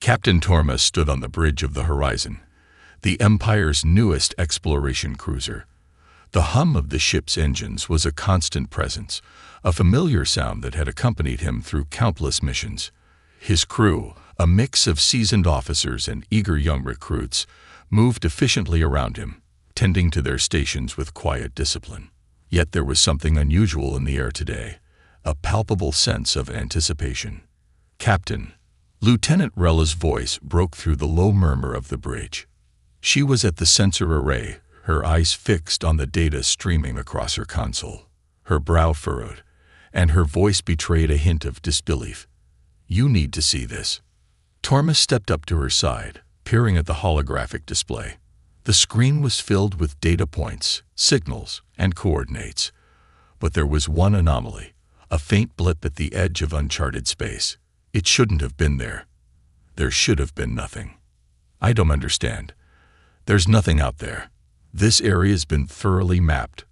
Captain Torma stood on the bridge of the Horizon, the Empire's newest exploration cruiser. The hum of the ship's engines was a constant presence, a familiar sound that had accompanied him through countless missions. His crew, a mix of seasoned officers and eager young recruits, moved efficiently around him, tending to their stations with quiet discipline. Yet there was something unusual in the air today, a palpable sense of anticipation. "Captain," Lieutenant Rella's voice broke through the low murmur of the bridge. She was at the sensor array, her eyes fixed on the data streaming across her console, her brow furrowed, and her voice betrayed a hint of disbelief. "You need to see this." Torma stepped up to her side, peering at the holographic display. The screen was filled with data points, signals, and coordinates. But there was one anomaly, a faint blip at the edge of uncharted space. It shouldn't have been there. There should have been nothing. "I don't understand. There's nothing out there. This area's been thoroughly mapped,"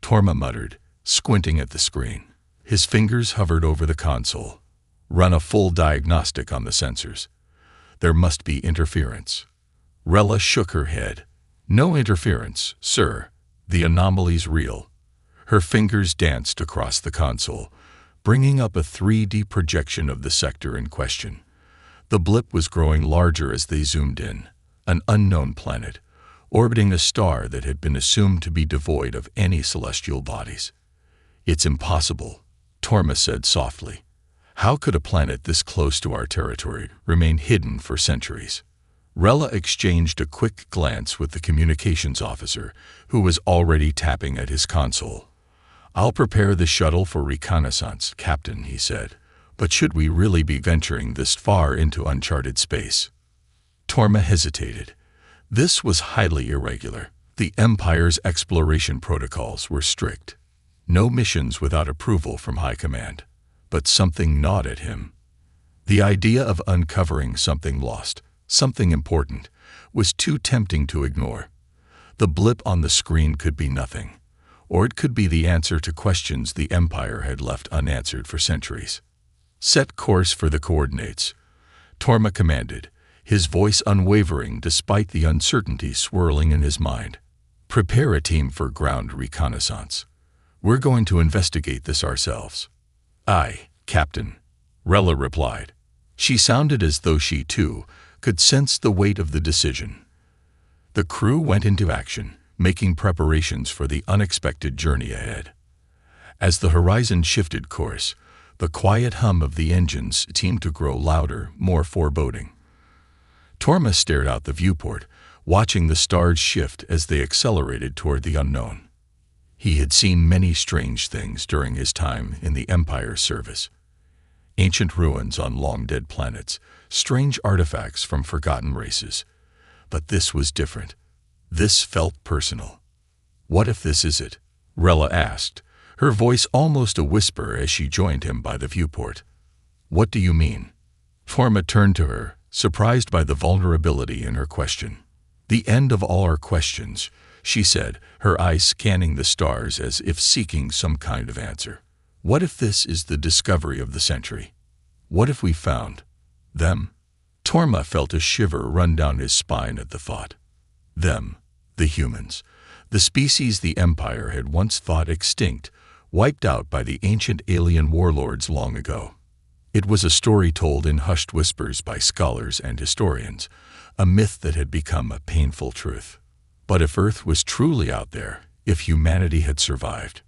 Torma muttered, squinting at the screen. His fingers hovered over the console. "Run a full diagnostic on the sensors. There must be interference." Rella shook her head. "No interference, sir. The anomaly's real." Her fingers danced across the console, bringing up a 3D projection of the sector in question. The blip was growing larger as they zoomed in. An unknown planet, orbiting a star that had been assumed to be devoid of any celestial bodies. "It's impossible," Torma said softly. "How could a planet this close to our territory remain hidden for centuries?" Rella exchanged a quick glance with the communications officer, who was already tapping at his console. "I'll prepare the shuttle for reconnaissance, Captain," he said. "But should we really be venturing this far into uncharted space?" Torma hesitated. This was highly irregular. The Empire's exploration protocols were strict. No missions without approval from High Command. But something gnawed at him. The idea of uncovering something lost, something important, was too tempting to ignore. The blip on the screen could be nothing, or it could be the answer to questions the Empire had left unanswered for centuries. "Set course for the coordinates," Torma commanded, his voice unwavering despite the uncertainty swirling in his mind. "Prepare a team for ground reconnaissance. We're going to investigate this ourselves." "Aye, Captain," Rella replied. She sounded as though she, too, could sense the weight of the decision. The crew went into action, making preparations for the unexpected journey ahead. As the Horizon shifted course, the quiet hum of the engines seemed to grow louder, more foreboding. Torma stared out the viewport, watching the stars shift as they accelerated toward the unknown. He had seen many strange things during his time in the Empire's service. Ancient ruins on long-dead planets, strange artifacts from forgotten races. But this was different. This felt personal. "What if this is it?" Rella asked, her voice almost a whisper as she joined him by the viewport. "What do you mean?" Torma turned to her, surprised by the vulnerability in her question. "The end of all our questions," she said, her eyes scanning the stars as if seeking some kind of answer. "What if this is the discovery of the century? What if we found them?" Torma felt a shiver run down his spine at the thought. Them, the humans, the species the Empire had once thought extinct, wiped out by the ancient alien warlords long ago. It was a story told in hushed whispers by scholars and historians, a myth that had become a painful truth. But if Earth was truly out there, if humanity had survived,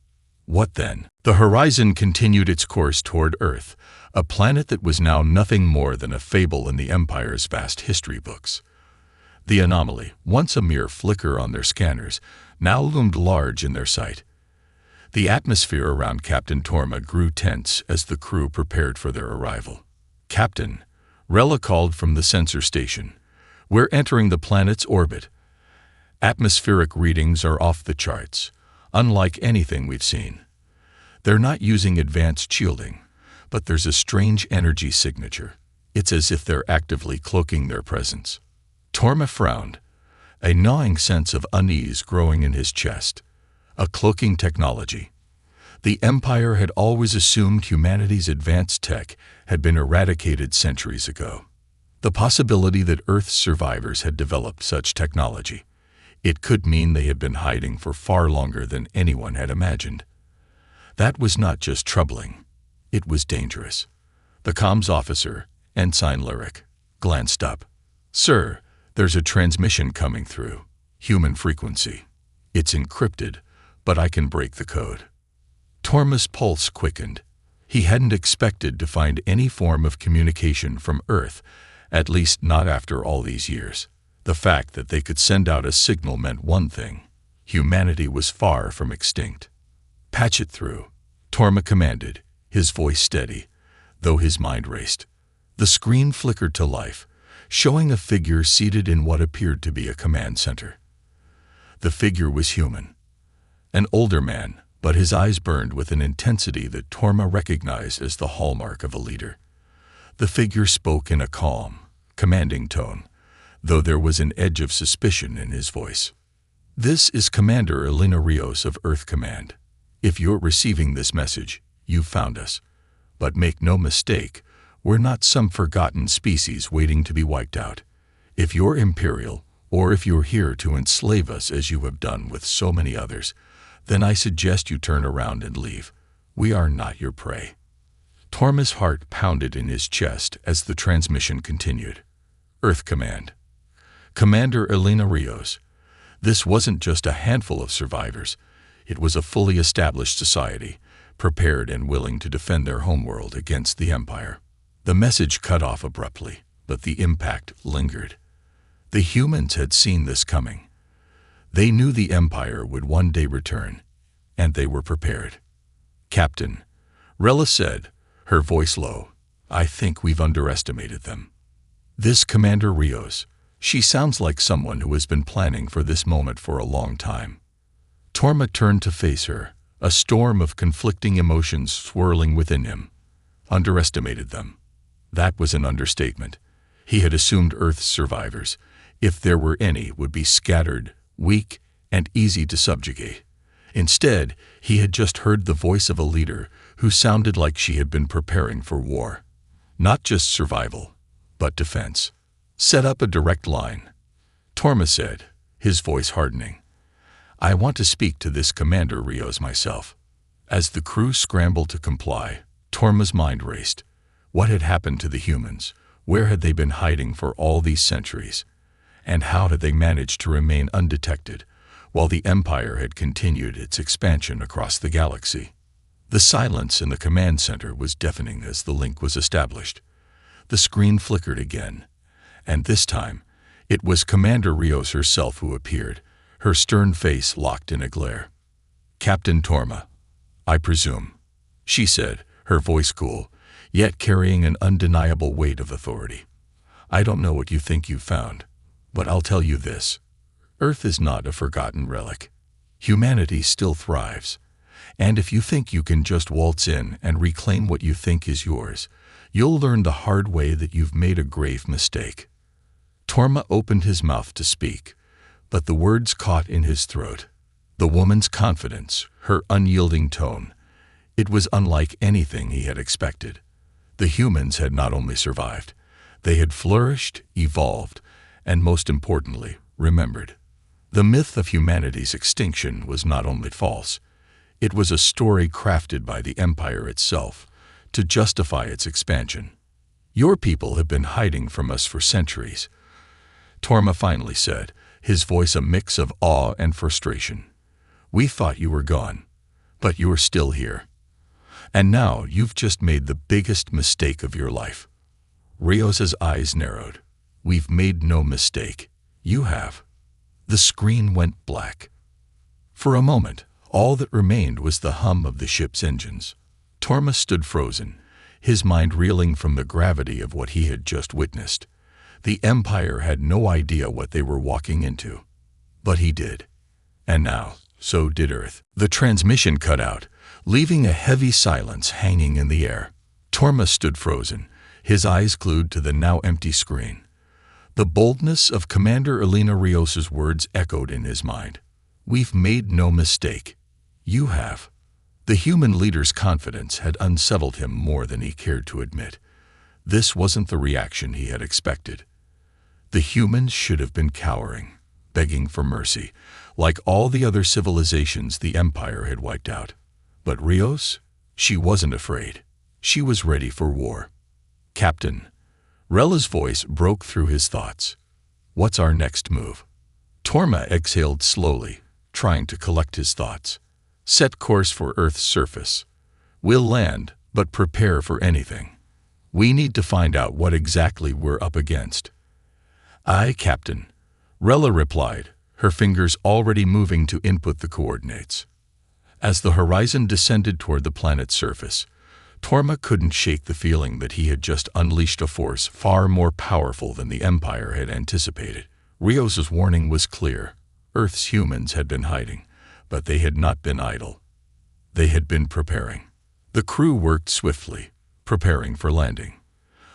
what then? The Horizon continued its course toward Earth, a planet that was now nothing more than a fable in the Empire's vast history books. The anomaly, once a mere flicker on their scanners, now loomed large in their sight. The atmosphere around Captain Torma grew tense as the crew prepared for their arrival. "Captain," Rella called from the sensor station, "we're entering the planet's orbit. Atmospheric readings are off the charts, unlike anything we've seen. They're not using advanced shielding, but there's a strange energy signature. It's as if they're actively cloaking their presence." Torma frowned, a gnawing sense of unease growing in his chest. A cloaking technology. The Empire had always assumed humanity's advanced tech had been eradicated centuries ago. The possibility that Earth's survivors had developed such technology. It could mean they had been hiding for far longer than anyone had imagined. That was not just troubling. It was dangerous. The comms officer, Ensign Lyric, glanced up. "Sir, there's a transmission coming through. Human frequency. It's encrypted, but I can break the code." Torma's pulse quickened. He hadn't expected to find any form of communication from Earth, at least not after all these years. The fact that they could send out a signal meant one thing. Humanity was far from extinct. "Patch it through," Torma commanded, his voice steady, though his mind raced. The screen flickered to life, showing a figure seated in what appeared to be a command center. The figure was human. An older man, but his eyes burned with an intensity that Torma recognized as the hallmark of a leader. The figure spoke in a calm, commanding tone, though there was an edge of suspicion in his voice. "This is Commander Elena Rios of Earth Command. If you're receiving this message, you've found us. But make no mistake, we're not some forgotten species waiting to be wiped out. If you're Imperial, or if you're here to enslave us as you have done with so many others, then I suggest you turn around and leave. We are not your prey." Torma's heart pounded in his chest as the transmission continued. Earth Command. Commander Elena Rios. This wasn't just a handful of survivors. It was a fully established society, prepared and willing to defend their homeworld against the Empire. The message cut off abruptly, but the impact lingered. The humans had seen this coming. They knew the Empire would one day return, and they were prepared. "Captain," Rella said, her voice low, "I think we've underestimated them." This Commander Rios, she sounds like someone who has been planning for this moment for a long time. Torma turned to face her, a storm of conflicting emotions swirling within him. Underestimated them. That was an understatement. He had assumed Earth's survivors, if there were any, would be scattered, weak, and easy to subjugate. Instead, he had just heard the voice of a leader who sounded like she had been preparing for war. Not just survival, but defense. "Set up a direct line," Torma said, his voice hardening. "I want to speak to this Commander Rios myself." As the crew scrambled to comply, Torma's mind raced. What had happened to the humans? Where had they been hiding for all these centuries? And how had they managed to remain undetected while the Empire had continued its expansion across the galaxy? The silence in the command center was deafening as the link was established. The screen flickered again, and this time, it was Commander Rios herself who appeared, her stern face locked in a glare. "Captain Torma, I presume," she said, her voice cool, yet carrying an undeniable weight of authority. "I don't know what you think you've found, but I'll tell you this. Earth is not a forgotten relic. Humanity still thrives. And if you think you can just waltz in and reclaim what you think is yours, you'll learn the hard way that you've made a grave mistake." Torma opened his mouth to speak, but the words caught in his throat. The woman's confidence, her unyielding tone, it was unlike anything he had expected. The humans had not only survived, they had flourished, evolved, and most importantly, remembered. The myth of humanity's extinction was not only false, it was a story crafted by the Empire itself to justify its expansion. "Your people have been hiding from us for centuries," Torma finally said, his voice a mix of awe and frustration. "We thought you were gone, but you're still here. And now you've just made the biggest mistake of your life." Rios's eyes narrowed. "We've made no mistake. You have." The screen went black. For a moment, all that remained was the hum of the ship's engines. Torma stood frozen, his mind reeling from the gravity of what he had just witnessed. The Empire had no idea what they were walking into. But he did. And now, so did Earth. The transmission cut out, leaving a heavy silence hanging in the air. Torma stood frozen, his eyes glued to the now empty screen. The boldness of Commander Elena Rios's words echoed in his mind. "We've made no mistake. You have." The human leader's confidence had unsettled him more than he cared to admit. This wasn't the reaction he had expected. The humans should have been cowering, begging for mercy, like all the other civilizations the Empire had wiped out. But Rios? She wasn't afraid. She was ready for war. "Captain." Rella's voice broke through his thoughts. "What's our next move?" Torma exhaled slowly, trying to collect his thoughts. "Set course for Earth's surface. We'll land, but prepare for anything. We need to find out what exactly we're up against." "Aye, Captain," Rella replied, her fingers already moving to input the coordinates. As the horizon descended toward the planet's surface, Torma couldn't shake the feeling that he had just unleashed a force far more powerful than the Empire had anticipated. Rios's warning was clear. Earth's humans had been hiding, but they had not been idle. They had been preparing. The crew worked swiftly, preparing for landing.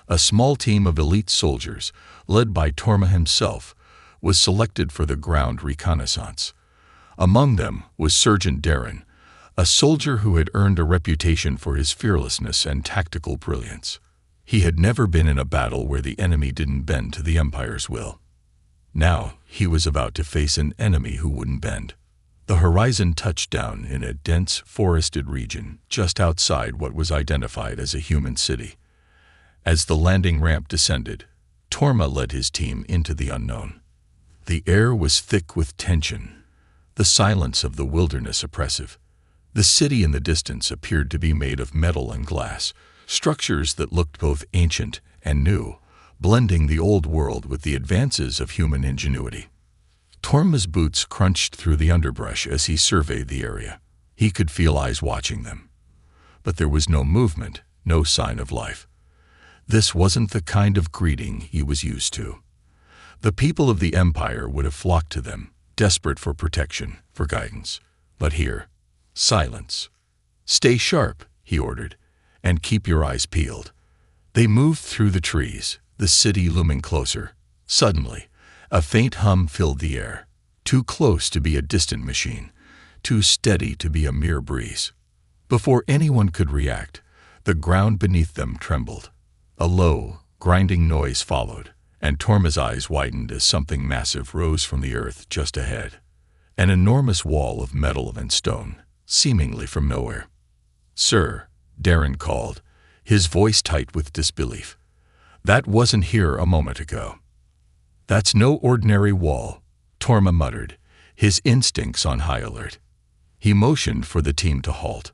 A small team of elite soldiers, led by Torma himself, was selected for the ground reconnaissance. Among them was Sergeant Darren, a soldier who had earned a reputation for his fearlessness and tactical brilliance. He had never been in a battle where the enemy didn't bend to the Empire's will. Now he was about to face an enemy who wouldn't bend. The horizon touched down in a dense, forested region just outside what was identified as a human city. As the landing ramp descended, Torma led his team into the unknown. The air was thick with tension, the silence of the wilderness oppressive. The city in the distance appeared to be made of metal and glass, structures that looked both ancient and new, blending the old world with the advances of human ingenuity. Torma's boots crunched through the underbrush as he surveyed the area. He could feel eyes watching them. But there was no movement, no sign of life. This wasn't the kind of greeting he was used to. The people of the Empire would have flocked to them, desperate for protection, for guidance. But here, silence. "Stay sharp," he ordered, "and keep your eyes peeled." They moved through the trees, the city looming closer. Suddenly, a faint hum filled the air, too close to be a distant machine, too steady to be a mere breeze. Before anyone could react, the ground beneath them trembled. A low, grinding noise followed, and Torma's eyes widened as something massive rose from the earth just ahead. An enormous wall of metal and stone, seemingly from nowhere. "Sir," Darren called, his voice tight with disbelief. "That wasn't here a moment ago." "That's no ordinary wall," Torma muttered, his instincts on high alert. He motioned for the team to halt.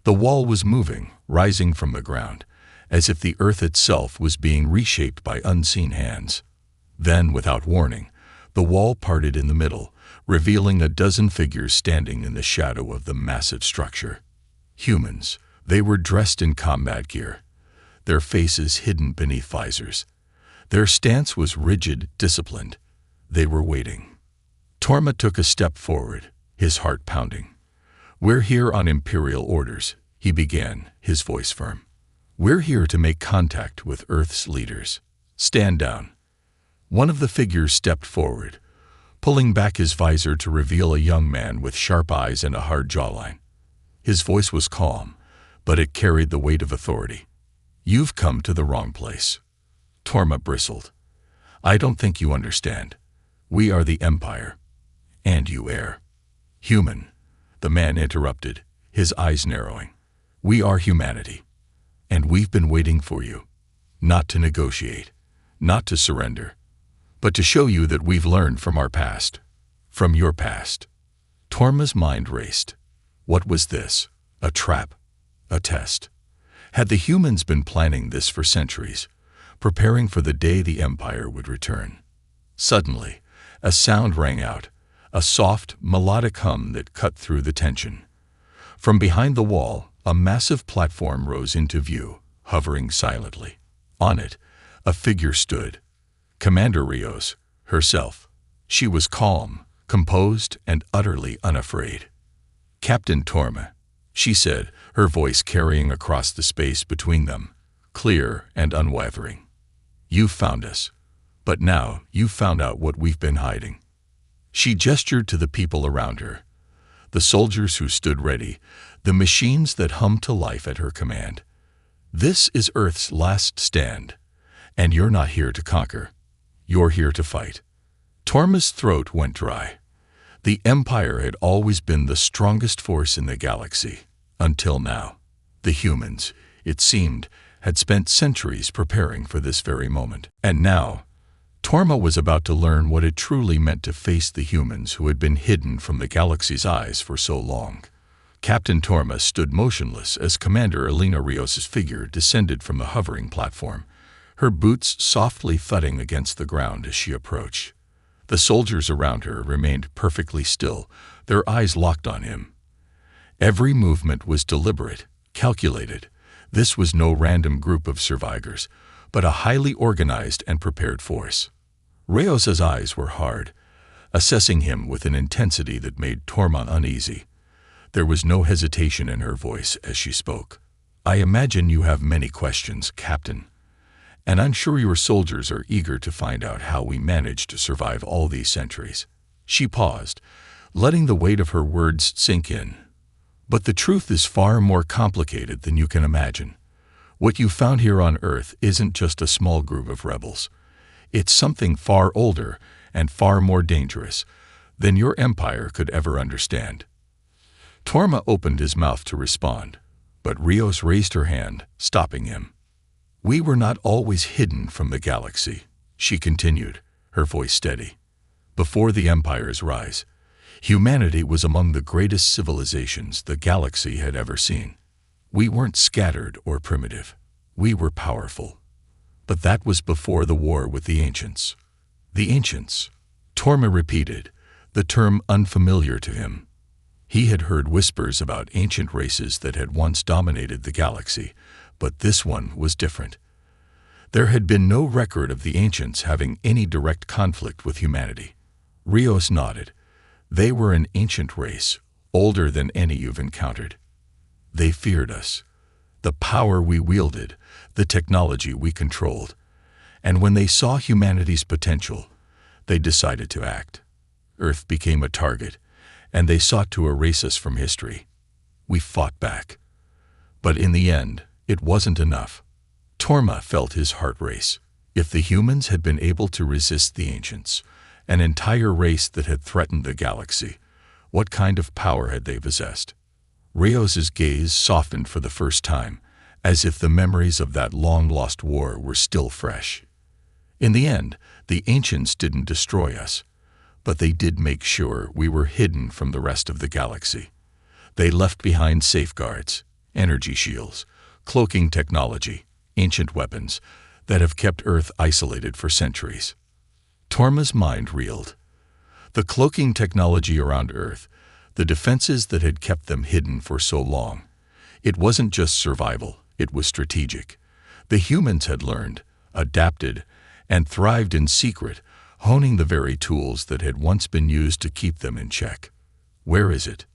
The wall was moving, rising from the ground, as if the earth itself was being reshaped by unseen hands. Then, without warning, the wall parted in the middle, revealing a dozen figures standing in the shadow of the massive structure. Humans. They were dressed in combat gear, their faces hidden beneath visors. Their stance was rigid, disciplined. They were waiting. Torma took a step forward, his heart pounding. "We're here on Imperial orders," he began, his voice firm. "We're here to make contact with Earth's leaders. Stand down." One of the figures stepped forward, pulling back his visor to reveal a young man with sharp eyes and a hard jawline. His voice was calm, but it carried the weight of authority. "You've come to the wrong place." Torma bristled. "I don't think you understand. We are the Empire. And you err." "Human," the man interrupted, his eyes narrowing. "We are humanity. And we've been waiting for you. Not to negotiate, not to surrender, but to show you that we've learned from our past. From your past." Torma's mind raced. What was this? A trap? A test? Had the humans been planning this for centuries, preparing for the day the Empire would return? Suddenly, a sound rang out, a soft, melodic hum that cut through the tension. From behind the wall, a massive platform rose into view, hovering silently. On it, a figure stood. Commander Rios, herself. She was calm, composed, and utterly unafraid. "Captain Torma," she said, her voice carrying across the space between them, clear and unwavering. "You've found us, but now you've found out what we've been hiding." She gestured to the people around her, the soldiers who stood ready, the machines that hummed to life at her command. This is Earth's last stand, and you're not here to conquer. You're here to fight." Torma's throat went dry. The Empire had always been the strongest force in the galaxy, until now. The humans, it seemed, had spent centuries preparing for this very moment. And now, Torma was about to learn what it truly meant to face the humans who had been hidden from the galaxy's eyes for so long. Captain Torma stood motionless as Commander Elena Rios' figure descended from the hovering platform, her boots softly thudding against the ground as she approached. The soldiers around her remained perfectly still, their eyes locked on him. Every movement was deliberate, calculated. This was no random group of survivors, but a highly organized and prepared force. Rios' eyes were hard, assessing him with an intensity that made Torma uneasy. There was no hesitation in her voice as she spoke. "I imagine you have many questions, Captain, and I'm sure your soldiers are eager to find out how we managed to survive all these centuries." She paused, letting the weight of her words sink in. "But the truth is far more complicated than you can imagine. What you found here on Earth isn't just a small group of rebels. It's something far older and far more dangerous than your empire could ever understand." Torma opened his mouth to respond, but Rios raised her hand, stopping him. "We were not always hidden from the galaxy," she continued, her voice steady. "Before the Empire's rise, humanity was among the greatest civilizations the galaxy had ever seen. We weren't scattered or primitive. We were powerful. But that was before the war with the Ancients." "The Ancients," Torma repeated, the term unfamiliar to him. He had heard whispers about ancient races that had once dominated the galaxy, but this one was different. There had been no record of the Ancients having any direct conflict with humanity. Rios nodded. "They were an ancient race, older than any you've encountered. They feared us, the power we wielded, the technology we controlled. And when they saw humanity's potential, they decided to act. Earth became a target, and they sought to erase us from history. We fought back. But in the end, it wasn't enough." Torma felt his heart race. If the humans had been able to resist the Ancients, an entire race that had threatened the galaxy, what kind of power had they possessed? Rios' gaze softened for the first time, as if the memories of that long-lost war were still fresh. "In the end, the Ancients didn't destroy us, but they did make sure we were hidden from the rest of the galaxy. They left behind safeguards, energy shields, cloaking technology, ancient weapons that have kept Earth isolated for centuries." Torma's mind reeled. The cloaking technology around Earth, the defenses that had kept them hidden for so long. It wasn't just survival, it was strategic. The humans had learned, adapted, and thrived in secret, honing the very tools that had once been used to keep them in check. "Where is it?"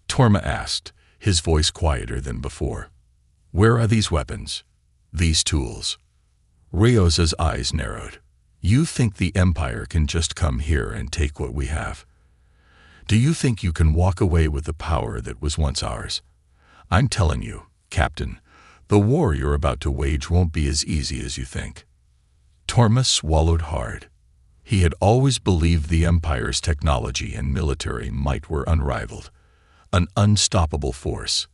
Torma asked, his voice quieter than before. "Where are these weapons? These tools?" Rios' eyes narrowed. "You think the Empire can just come here and take what we have? Do you think you can walk away with the power that was once ours? I'm telling you, Captain, the war you're about to wage won't be as easy as you think." Torma swallowed hard. He had always believed the Empire's technology and military might were unrivaled, an unstoppable force.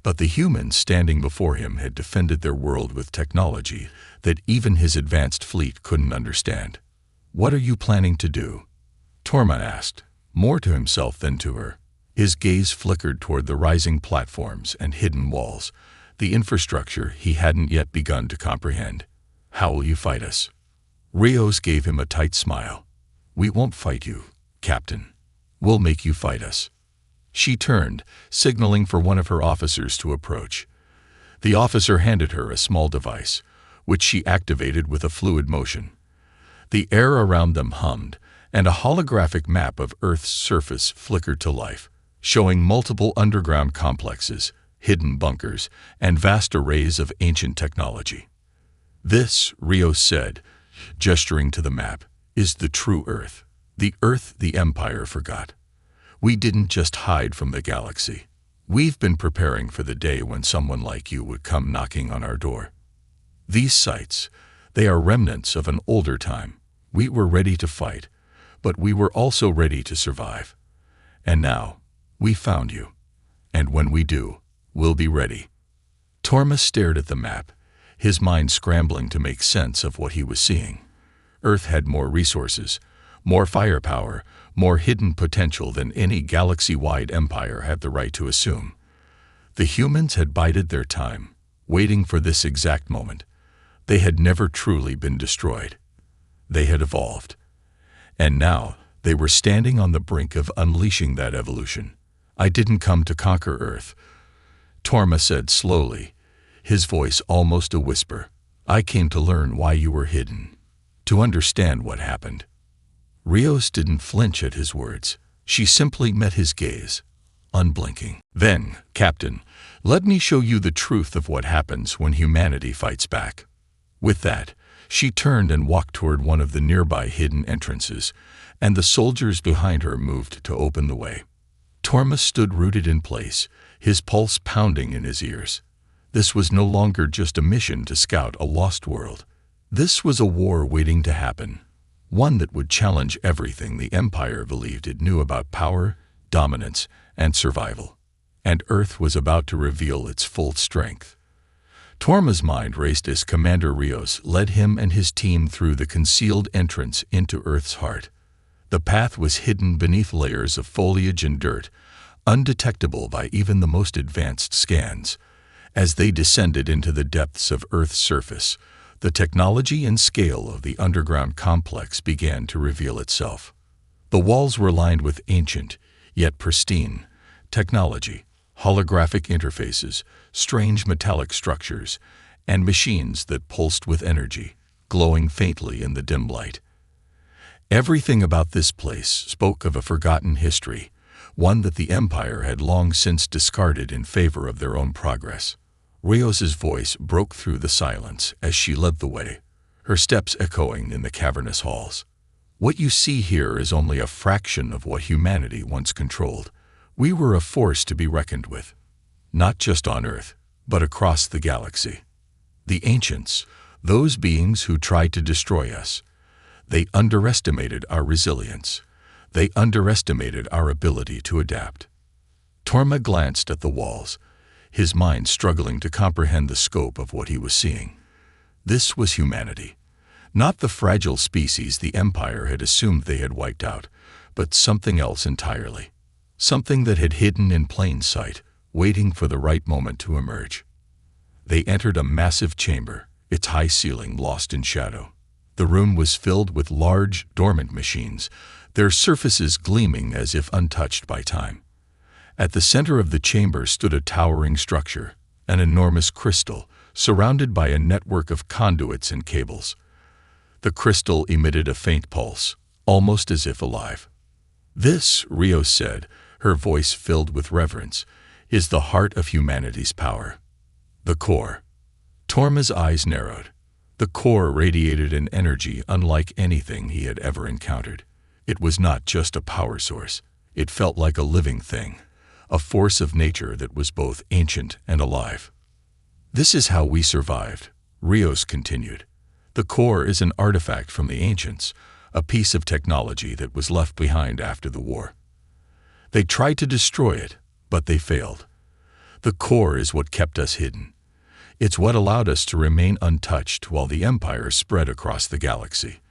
But the humans standing before him had defended their world with technology that even his advanced fleet couldn't understand. "What are you planning to do?" Torma asked, more to himself than to her. His gaze flickered toward the rising platforms and hidden walls, the infrastructure he hadn't yet begun to comprehend. "How will you fight us?" Rios gave him a tight smile. "We won't fight you, Captain. We'll make you fight us." She turned, signaling for one of her officers to approach. The officer handed her a small device, which she activated with a fluid motion. The air around them hummed, and a holographic map of Earth's surface flickered to life, showing multiple underground complexes, hidden bunkers, and vast arrays of ancient technology. "This," Rios said, gesturing to the map, "is the true Earth the Empire forgot. We didn't just hide from the galaxy. We've been preparing for the day when someone like you would come knocking on our door. These sites, they are remnants of an older time. We were ready to fight, but we were also ready to survive. And now, we found you. And when we do, we'll be ready." Torma stared at the map, his mind scrambling to make sense of what he was seeing. Earth had more resources, more firepower, more hidden potential than any galaxy-wide empire had the right to assume. The humans had bided their time, waiting for this exact moment. They had never truly been destroyed. They had evolved. And now, they were standing on the brink of unleashing that evolution. "I didn't come to conquer Earth," Torma said slowly, his voice almost a whisper. "I came to learn why you were hidden, to understand what happened." Rios didn't flinch at his words. She simply met his gaze, unblinking. "Then, Captain, let me show you the truth of what happens when humanity fights back." With that, she turned and walked toward one of the nearby hidden entrances, and the soldiers behind her moved to open the way. Torma stood rooted in place, his pulse pounding in his ears. This was no longer just a mission to scout a lost world. This was a war waiting to happen, one that would challenge everything the Empire believed it knew about power, dominance, and survival. And Earth was about to reveal its full strength. Torma's mind raced as Commander Rios led him and his team through the concealed entrance into Earth's heart. The path was hidden beneath layers of foliage and dirt, undetectable by even the most advanced scans. As they descended into the depths of Earth's surface, the technology and scale of the underground complex began to reveal itself. The walls were lined with ancient, yet pristine, technology, holographic interfaces, strange metallic structures, and machines that pulsed with energy, glowing faintly in the dim light. Everything about this place spoke of a forgotten history, one that the Empire had long since discarded in favor of their own progress. Rios's voice broke through the silence as she led the way, her steps echoing in the cavernous halls. "What you see here is only a fraction of what humanity once controlled. We were a force to be reckoned with, not just on Earth, but across the galaxy. The ancients, those beings who tried to destroy us, they underestimated our resilience. They underestimated our ability to adapt." Torma glanced at the walls, his mind struggling to comprehend the scope of what he was seeing. This was humanity, not the fragile species the Empire had assumed they had wiped out, but something else entirely. Something that had hidden in plain sight, waiting for the right moment to emerge. They entered a massive chamber, its high ceiling lost in shadow. The room was filled with large, dormant machines, their surfaces gleaming as if untouched by time. At the center of the chamber stood a towering structure, an enormous crystal, surrounded by a network of conduits and cables. The crystal emitted a faint pulse, almost as if alive. "This," Rios said, her voice filled with reverence, "is the heart of humanity's power. The core." Torma's eyes narrowed. The core radiated an energy unlike anything he had ever encountered. It was not just a power source. It felt like a living thing, a force of nature that was both ancient and alive. "This is how we survived," Rios continued. "The core is an artifact from the ancients, a piece of technology that was left behind after the war. They tried to destroy it, but they failed. The core is what kept us hidden. It's what allowed us to remain untouched while the Empire spread across the galaxy.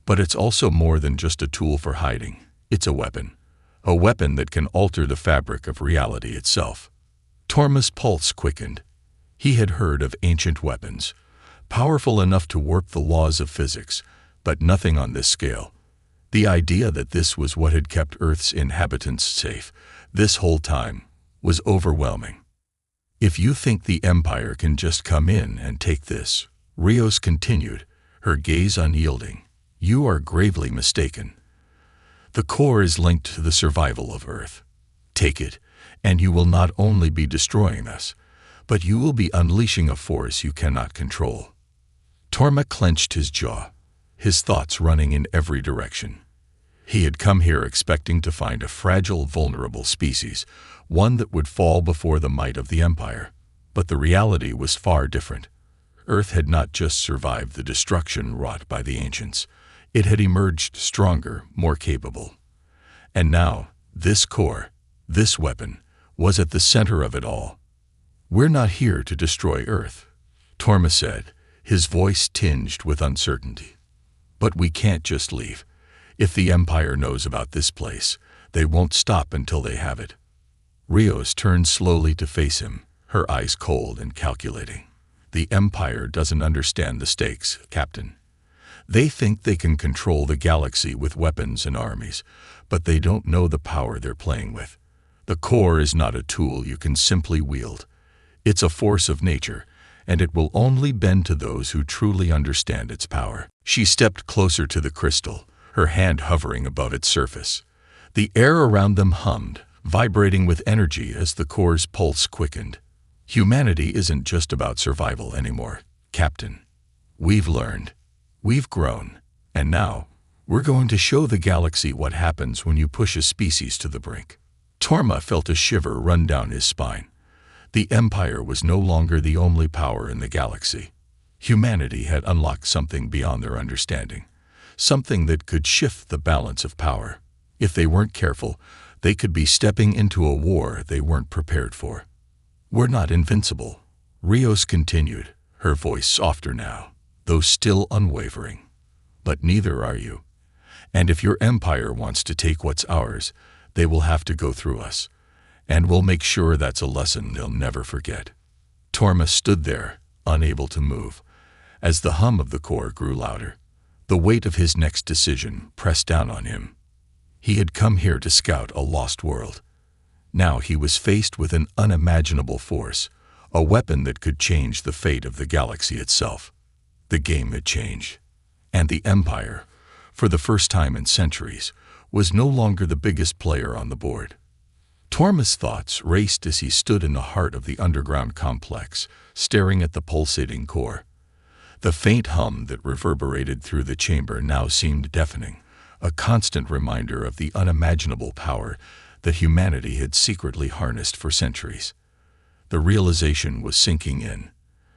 But it's also more than just a tool for hiding. It's a weapon that can alter the fabric of reality itself." Torma's pulse quickened. He had heard of ancient weapons, powerful enough to warp the laws of physics, but nothing on this scale. The idea that this was what had kept Earth's inhabitants safe, this whole time, was overwhelming. "If you think the Empire can just come in and take this," Rios continued, her gaze unyielding, "you are gravely mistaken. The core is linked to the survival of Earth. Take it, and you will not only be destroying us, but you will be unleashing a force you cannot control." Torma clenched his jaw, his thoughts running in every direction. He had come here expecting to find a fragile, vulnerable species, one that would fall before the might of the Empire. But the reality was far different. Earth had not just survived the destruction wrought by the ancients. It had emerged stronger, more capable. And now, this core, this weapon, was at the center of it all. "We're not here to destroy Earth," Torma said, his voice tinged with uncertainty. "But we can't just leave. If the Empire knows about this place, they won't stop until they have it." Rios turned slowly to face him, her eyes cold and calculating. "The Empire doesn't understand the stakes, Captain. They think they can control the galaxy with weapons and armies, but they don't know the power they're playing with. The core is not a tool you can simply wield. It's a force of nature, and it will only bend to those who truly understand its power." She stepped closer to the crystal, her hand hovering above its surface. The air around them hummed, vibrating with energy as the core's pulse quickened. "Humanity isn't just about survival anymore, Captain. We've learned. We've grown. And now, we're going to show the galaxy what happens when you push a species to the brink." Torma felt a shiver run down his spine. The Empire was no longer the only power in the galaxy. Humanity had unlocked something beyond their understanding, something that could shift the balance of power. If they weren't careful, they could be stepping into a war they weren't prepared for. "We're not invincible," Rios continued, her voice softer now, though still unwavering. "But neither are you. And if your Empire wants to take what's ours, they will have to go through us. And we'll make sure that's a lesson they'll never forget." Torma stood there, unable to move, as the hum of the core grew louder. The weight of his next decision pressed down on him. He had come here to scout a lost world. Now he was faced with an unimaginable force, a weapon that could change the fate of the galaxy itself. The game had changed. And the Empire, for the first time in centuries, was no longer the biggest player on the board. Torma's thoughts raced as he stood in the heart of the underground complex, staring at the pulsating core. The faint hum that reverberated through the chamber now seemed deafening, a constant reminder of the unimaginable power that humanity had secretly harnessed for centuries. The realization was sinking in.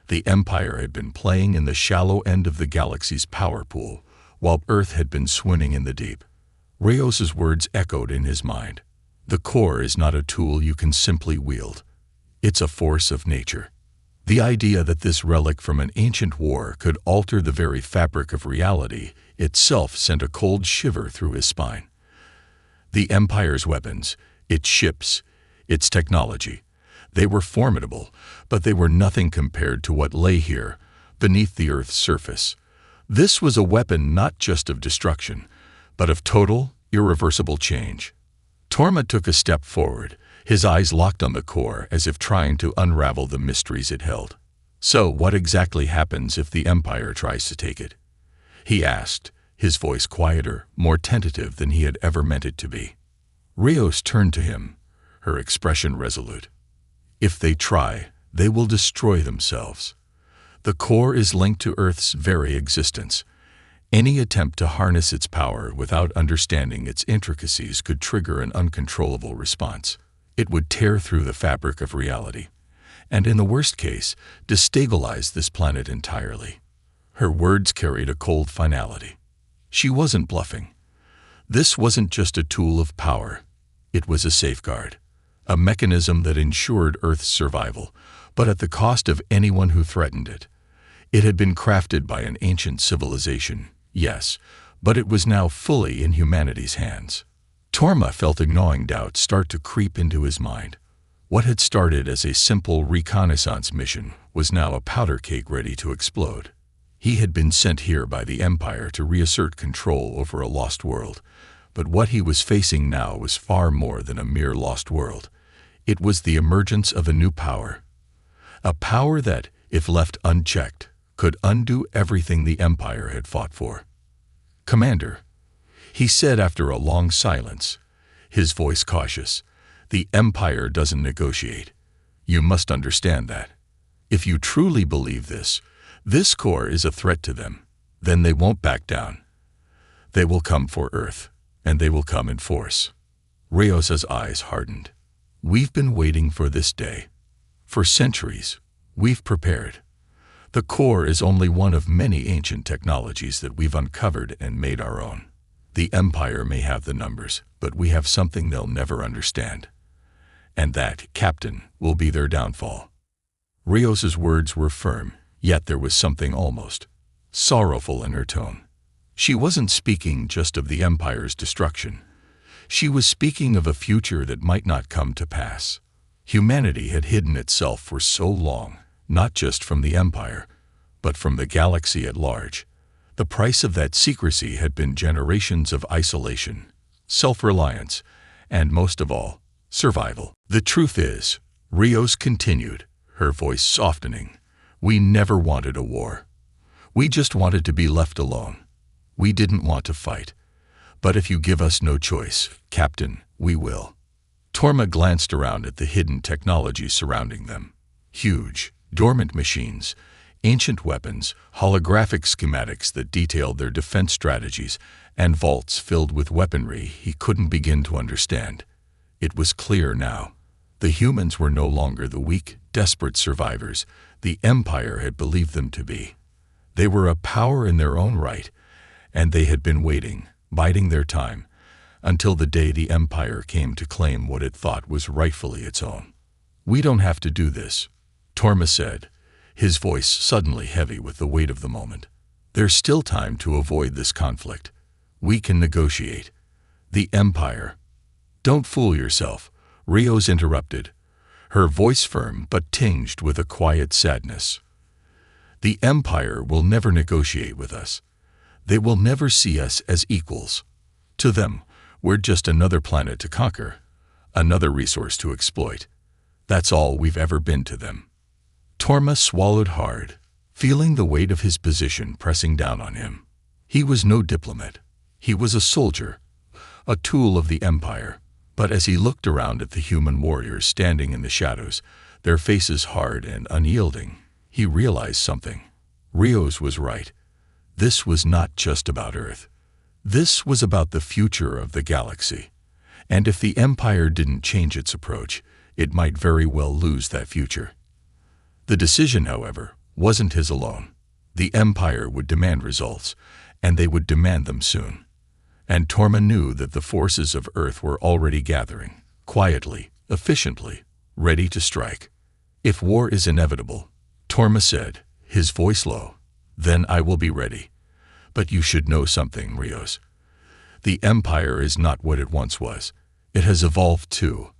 The Empire had been playing in the shallow end of the galaxy's power pool, while Earth had been swimming in the deep. Rios's words echoed in his mind. "The core is not a tool you can simply wield. It's a force of nature." The idea that this relic from an ancient war could alter the very fabric of reality itself sent a cold shiver through his spine. The Empire's weapons, its ships, its technology, they were formidable, but they were nothing compared to what lay here, beneath the Earth's surface. This was a weapon not just of destruction, but of total, irreversible change. Torma took a step forward, his eyes locked on the core as if trying to unravel the mysteries it held. "So what exactly happens if the Empire tries to take it?" he asked, his voice quieter, more tentative than he had ever meant it to be. Rios turned to him, her expression resolute. "If they try, they will destroy themselves. The core is linked to Earth's very existence. Any attempt to harness its power without understanding its intricacies could trigger an uncontrollable response. It would tear through the fabric of reality, and in the worst case, destabilize this planet entirely." Her words carried a cold finality. She wasn't bluffing. This wasn't just a tool of power. It was a safeguard, a mechanism that ensured Earth's survival, but at the cost of anyone who threatened it. It had been crafted by an ancient civilization, yes, but it was now fully in humanity's hands. Torma felt a gnawing doubt start to creep into his mind. What had started as a simple reconnaissance mission was now a powder keg ready to explode. He had been sent here by the Empire to reassert control over a lost world, but what he was facing now was far more than a mere lost world. It was the emergence of a new power. A power that, if left unchecked, could undo everything the Empire had fought for. "Commander," he said after a long silence, his voice cautious, "the Empire doesn't negotiate. You must understand that. If you truly believe this core is a threat to them, then they won't back down. They will come for Earth. and they will come in force. Rios's eyes hardened. We've been waiting for this day. For centuries, we've prepared. The core is only one of many ancient technologies that we've uncovered and made our own. The Empire may have the numbers, but we have something they'll never understand. And that, Captain, will be their downfall. Rios's words were firm, yet there was something almost sorrowful in her tone. She wasn't speaking just of the Empire's destruction. She was speaking of a future that might not come to pass. Humanity had hidden itself for so long, not just from the Empire, but from the galaxy at large. The price of that secrecy had been generations of isolation, self-reliance, and most of all, survival. The truth is, Rios continued, her voice softening, we never wanted a war. We just wanted to be left alone. We didn't want to fight. But if you give us no choice, Captain, we will. Torma glanced around at the hidden technology surrounding them. Huge, dormant machines, ancient weapons, holographic schematics that detailed their defense strategies, and vaults filled with weaponry he couldn't begin to understand. It was clear now. The humans were no longer the weak, desperate survivors the Empire had believed them to be. They were a power in their own right, and they had been waiting, biding their time, until the day the Empire came to claim what it thought was rightfully its own. We don't have to do this, Torma said, his voice suddenly heavy with the weight of the moment. There's still time to avoid this conflict. We can negotiate. The Empire. Don't fool yourself, Rios interrupted, her voice firm but tinged with a quiet sadness. The Empire will never negotiate with us. They will never see us as equals. To them, we're just another planet to conquer, another resource to exploit. That's all we've ever been to them. Torma swallowed hard, feeling the weight of his position pressing down on him. He was no diplomat. He was a soldier, a tool of the Empire. But as he looked around at the human warriors standing in the shadows, their faces hard and unyielding, he realized something. Rios was right. This was not just about Earth. This was about the future of the galaxy. And if the Empire didn't change its approach, it might very well lose that future. The decision, however, wasn't his alone. The Empire would demand results, and they would demand them soon. And Torma knew that the forces of Earth were already gathering, quietly, efficiently, ready to strike. If war is inevitable, Torma said, his voice low, then I will be ready. But you should know something, Rios. The Empire is not what it once was. It has evolved too,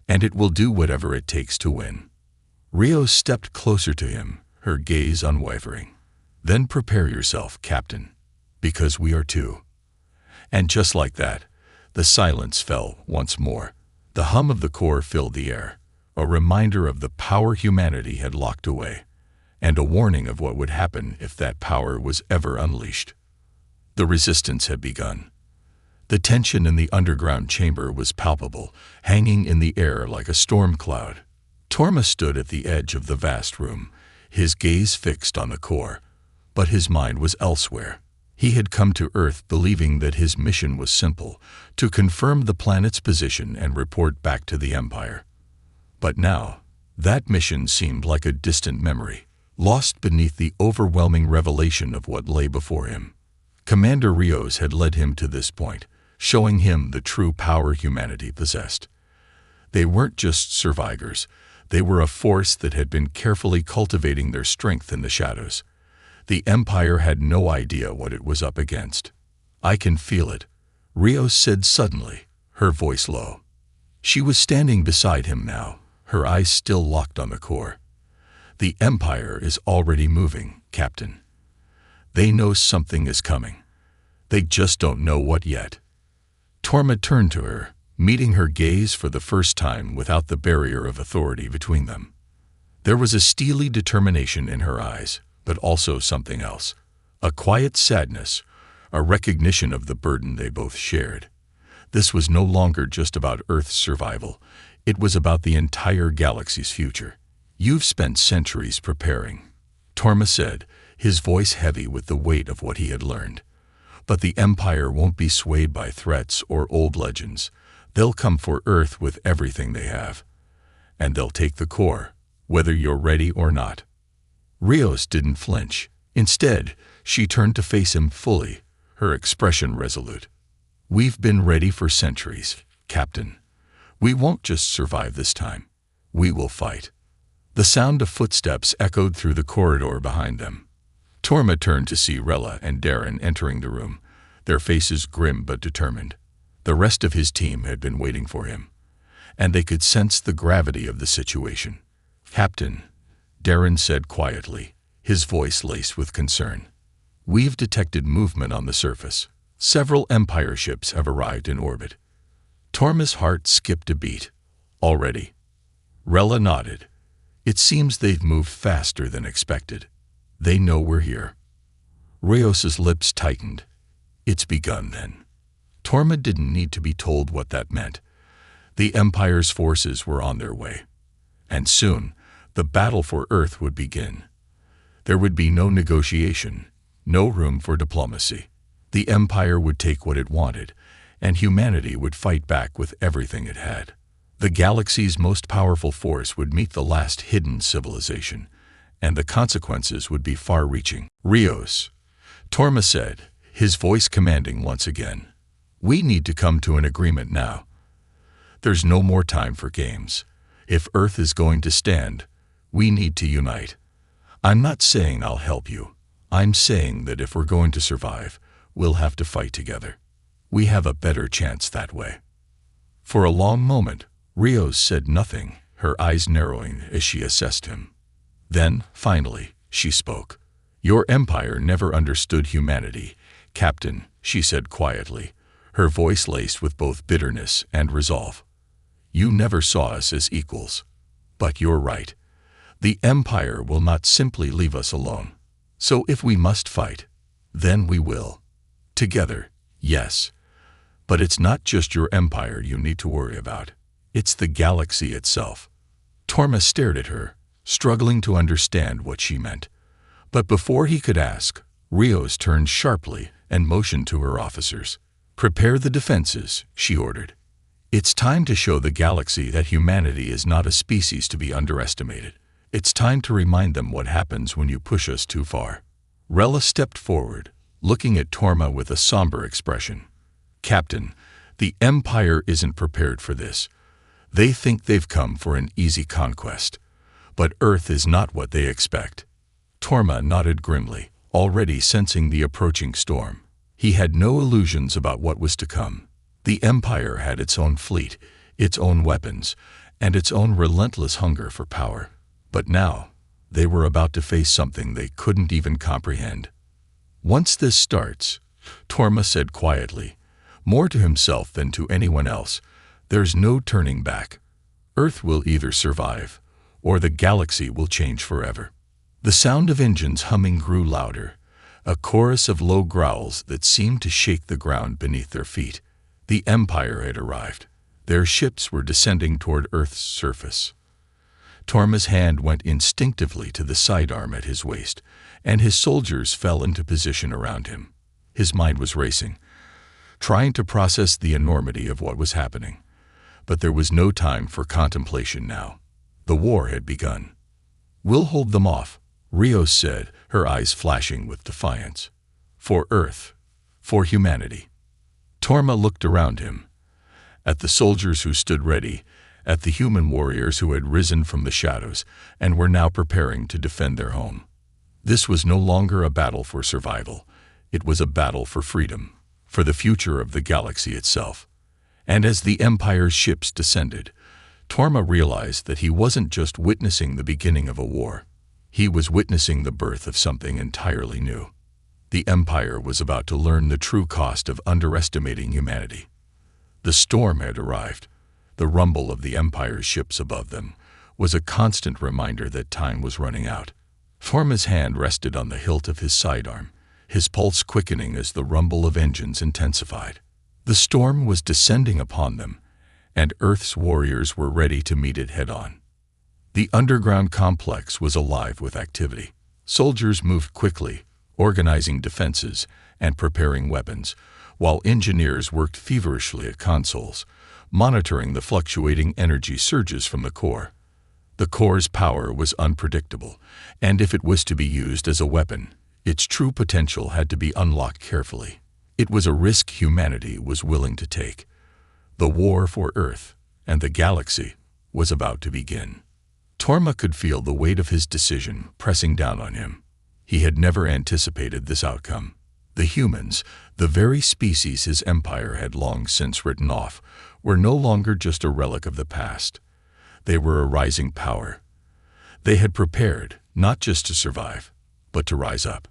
and it will do whatever it takes to win. Rios stepped closer to him, her gaze unwavering. Then prepare yourself, Captain, because we are too. And just like that, the silence fell once more. The hum of the core filled the air, a reminder of the power humanity had locked away, and a warning of what would happen if that power was ever unleashed. The resistance had begun. The tension in the underground chamber was palpable, hanging in the air like a storm cloud. Torma stood at the edge of the vast room, his gaze fixed on the core, but his mind was elsewhere. He had come to Earth believing that his mission was simple, to confirm the planet's position and report back to the Empire. But now, that mission seemed like a distant memory, lost beneath the overwhelming revelation of what lay before him. Commander Rios had led him to this point, showing him the true power humanity possessed. They weren't just survivors, they were a force that had been carefully cultivating their strength in the shadows. The Empire had no idea what it was up against. I can feel it, Rios said suddenly, her voice low. She was standing beside him now, her eyes still locked on the core. The Empire is already moving, Captain. They know something is coming. They just don't know what yet. Torma turned to her, meeting her gaze for the first time without the barrier of authority between them. There was a steely determination in her eyes, but also something else, a quiet sadness, a recognition of the burden they both shared. This was no longer just about Earth's survival. It was about the entire galaxy's future. You've spent centuries preparing, Torma said, his voice heavy with the weight of what he had learned. But the Empire won't be swayed by threats or old legends. They'll come for Earth with everything they have. And they'll take the core, whether you're ready or not. Rios didn't flinch. Instead, she turned to face him fully, her expression resolute. We've been ready for centuries, Captain. We won't just survive this time. We will fight. The sound of footsteps echoed through the corridor behind them. Torma turned to see Rella and Darren entering the room, their faces grim but determined. The rest of his team had been waiting for him, and they could sense the gravity of the situation. Captain, Darren said quietly, his voice laced with concern. We've detected movement on the surface. Several Empire ships have arrived in orbit. Torma's heart skipped a beat. Already? Rella nodded. It seems they've moved faster than expected. They know we're here. Rios's lips tightened. It's begun then. Torma didn't need to be told what that meant. The Empire's forces were on their way. And soon, the battle for Earth would begin. There would be no negotiation, no room for diplomacy. The Empire would take what it wanted, and humanity would fight back with everything it had. The galaxy's most powerful force would meet the last hidden civilization, and the consequences would be far-reaching. Rios, Torma said, his voice commanding once again. We need to come to an agreement now. There's no more time for games. If Earth is going to stand, we need to unite. I'm not saying I'll help you. I'm saying that if we're going to survive, we'll have to fight together. We have a better chance that way. For a long moment, Rios said nothing, her eyes narrowing as she assessed him. Then, finally, she spoke. Your Empire never understood humanity, Captain, she said quietly, her voice laced with both bitterness and resolve. You never saw us as equals. But you're right. The Empire will not simply leave us alone. So if we must fight, then we will. Together, yes. But it's not just your Empire you need to worry about. It's the galaxy itself. Torma stared at her, struggling to understand what she meant. But before he could ask, Rios turned sharply and motioned to her officers. Prepare the defenses, she ordered. It's time to show the galaxy that humanity is not a species to be underestimated. It's time to remind them what happens when you push us too far. Rella stepped forward, looking at Torma with a somber expression. Captain, the Empire isn't prepared for this. They think they've come for an easy conquest. But Earth is not what they expect. Torma nodded grimly, already sensing the approaching storm. He had no illusions about what was to come. The Empire had its own fleet, its own weapons, and its own relentless hunger for power. But now, they were about to face something they couldn't even comprehend. Once this starts, Torma said quietly, more to himself than to anyone else, there's no turning back. Earth will either survive, or the galaxy will change forever. The sound of engines humming grew louder, a chorus of low growls that seemed to shake the ground beneath their feet. The Empire had arrived. Their ships were descending toward Earth's surface. Torma's hand went instinctively to the sidearm at his waist, and his soldiers fell into position around him. His mind was racing, trying to process the enormity of what was happening. But there was no time for contemplation now. The war had begun. We'll hold them off, Rios said, her eyes flashing with defiance. For Earth, for humanity. Torma looked around him, at the soldiers who stood ready, at the human warriors who had risen from the shadows and were now preparing to defend their home. This was no longer a battle for survival. It was a battle for freedom, for the future of the galaxy itself. And as the Empire's ships descended, Torma realized that he wasn't just witnessing the beginning of a war. He was witnessing the birth of something entirely new. The Empire was about to learn the true cost of underestimating humanity. The storm had arrived. The rumble of the Empire's ships above them was a constant reminder that time was running out. Torma's hand rested on the hilt of his sidearm, his pulse quickening as the rumble of engines intensified. The storm was descending upon them, and Earth's warriors were ready to meet it head-on. The underground complex was alive with activity. Soldiers moved quickly, organizing defenses and preparing weapons, while engineers worked feverishly at consoles, monitoring the fluctuating energy surges from the core. The core's power was unpredictable, and if it was to be used as a weapon, its true potential had to be unlocked carefully. It was a risk humanity was willing to take. The war for Earth and the galaxy was about to begin. Torma could feel the weight of his decision pressing down on him. He had never anticipated this outcome. The humans, the very species his empire had long since written off, were no longer just a relic of the past. They were a rising power. They had prepared not just to survive, but to rise up.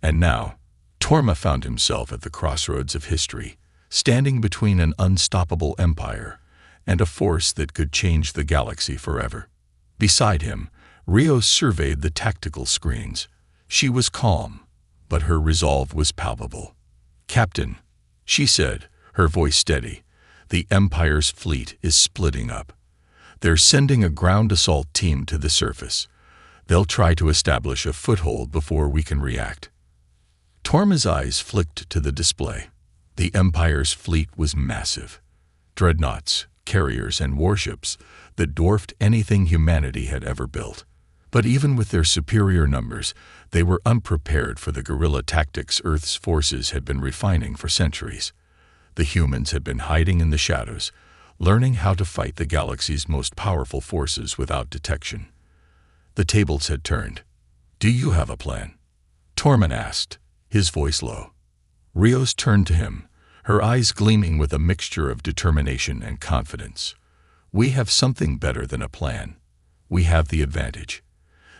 And now, Torma found himself at the crossroads of history, standing between an unstoppable empire and a force that could change the galaxy forever. Beside him, Rios surveyed the tactical screens. She was calm, but her resolve was palpable. "Captain," she said, her voice steady, "the Empire's fleet is splitting up. They're sending a ground assault team to the surface. They'll try to establish a foothold before we can react." Torma's eyes flicked to the display. The Empire's fleet was massive. Dreadnoughts, carriers, and warships that dwarfed anything humanity had ever built. But even with their superior numbers, they were unprepared for the guerrilla tactics Earth's forces had been refining for centuries. The humans had been hiding in the shadows, learning how to fight the galaxy's most powerful forces without detection. The tables had turned. "Do you have a plan?" Tormund asked, his voice low. Rios turned to him, her eyes gleaming with a mixture of determination and confidence. "We have something better than a plan. We have the advantage.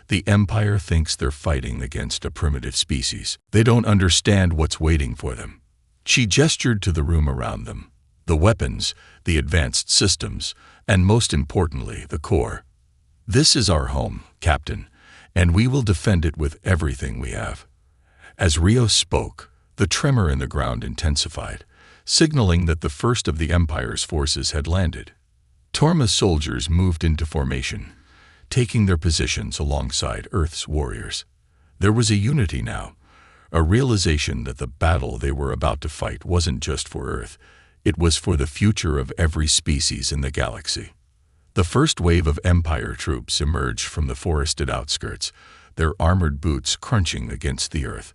The Empire thinks they're fighting against a primitive species. They don't understand what's waiting for them." She gestured to the room around them. The weapons, the advanced systems, and most importantly, the core. "This is our home, Captain, and we will defend it with everything we have." As Rios spoke, the tremor in the ground intensified, signaling that the first of the Empire's forces had landed. Torma's soldiers moved into formation, taking their positions alongside Earth's warriors. There was a unity now, a realization that the battle they were about to fight wasn't just for Earth, it was for the future of every species in the galaxy. The first wave of Empire troops emerged from the forested outskirts, their armored boots crunching against the earth.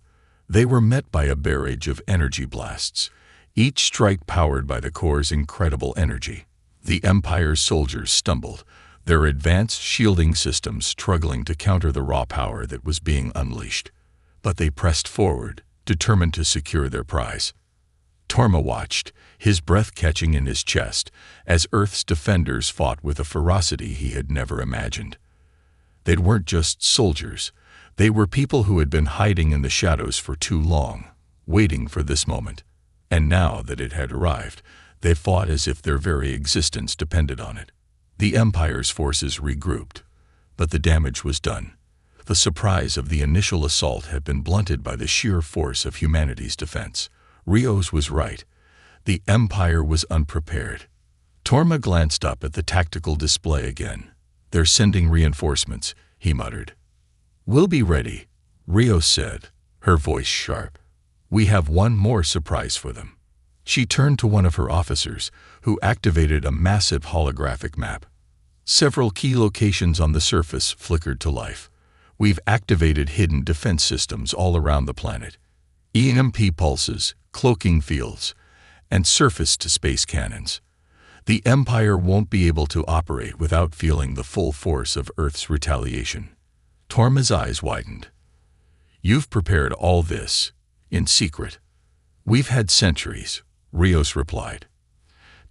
They were met by a barrage of energy blasts, each strike powered by the core's incredible energy. The Empire's soldiers stumbled, their advanced shielding systems struggling to counter the raw power that was being unleashed. But they pressed forward, determined to secure their prize. Torma watched, his breath catching in his chest, as Earth's defenders fought with a ferocity he had never imagined. They weren't just soldiers. They were people who had been hiding in the shadows for too long, waiting for this moment. And now that it had arrived, they fought as if their very existence depended on it. The Empire's forces regrouped, but the damage was done. The surprise of the initial assault had been blunted by the sheer force of humanity's defense. Rios was right. The Empire was unprepared. Torma glanced up at the tactical display again. "They're sending reinforcements," he muttered. "We'll be ready," Rios said, her voice sharp. "We have one more surprise for them." She turned to one of her officers, who activated a massive holographic map. Several key locations on the surface flickered to life. "We've activated hidden defense systems all around the planet. EMP pulses, cloaking fields, and surface-to-space cannons. The Empire won't be able to operate without feeling the full force of Earth's retaliation." Torma's eyes widened. "You've prepared all this, in secret." "We've had centuries," Rios replied.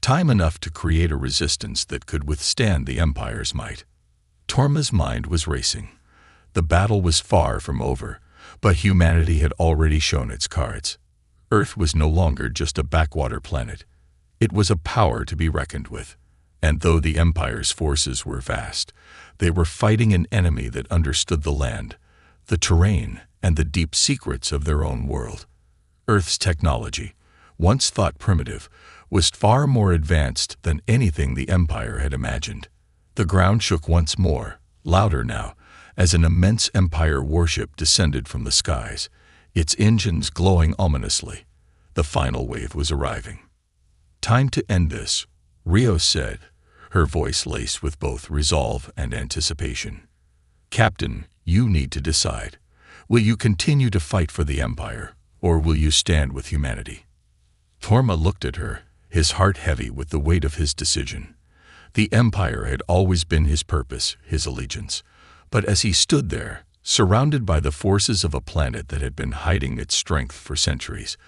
"Time enough to create a resistance that could withstand the Empire's might." Torma's mind was racing. The battle was far from over, but humanity had already shown its cards. Earth was no longer just a backwater planet. It was a power to be reckoned with. And though the Empire's forces were vast, they were fighting an enemy that understood the land, the terrain, and the deep secrets of their own world. Earth's technology, once thought primitive, was far more advanced than anything the Empire had imagined. The ground shook once more, louder now, as an immense Empire warship descended from the skies, its engines glowing ominously. The final wave was arriving. "Time to end this," Rio said, her voice laced with both resolve and anticipation. "Captain, you need to decide. Will you continue to fight for the Empire, or will you stand with humanity?" Torma looked at her, his heart heavy with the weight of his decision. The Empire had always been his purpose, his allegiance. But as he stood there, surrounded by the forces of a planet that had been hiding its strength for centuries,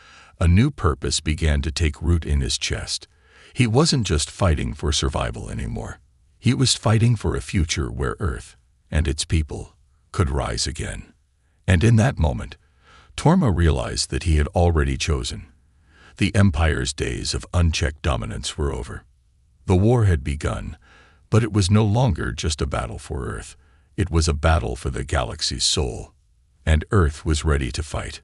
a new purpose began to take root in his chest. He wasn't just fighting for survival anymore. He was fighting for a future where Earth and its people could rise again. And in that moment, Torma realized that he had already chosen. The Empire's days of unchecked dominance were over. The war had begun, but it was no longer just a battle for Earth. It was a battle for the galaxy's soul, and Earth was ready to fight.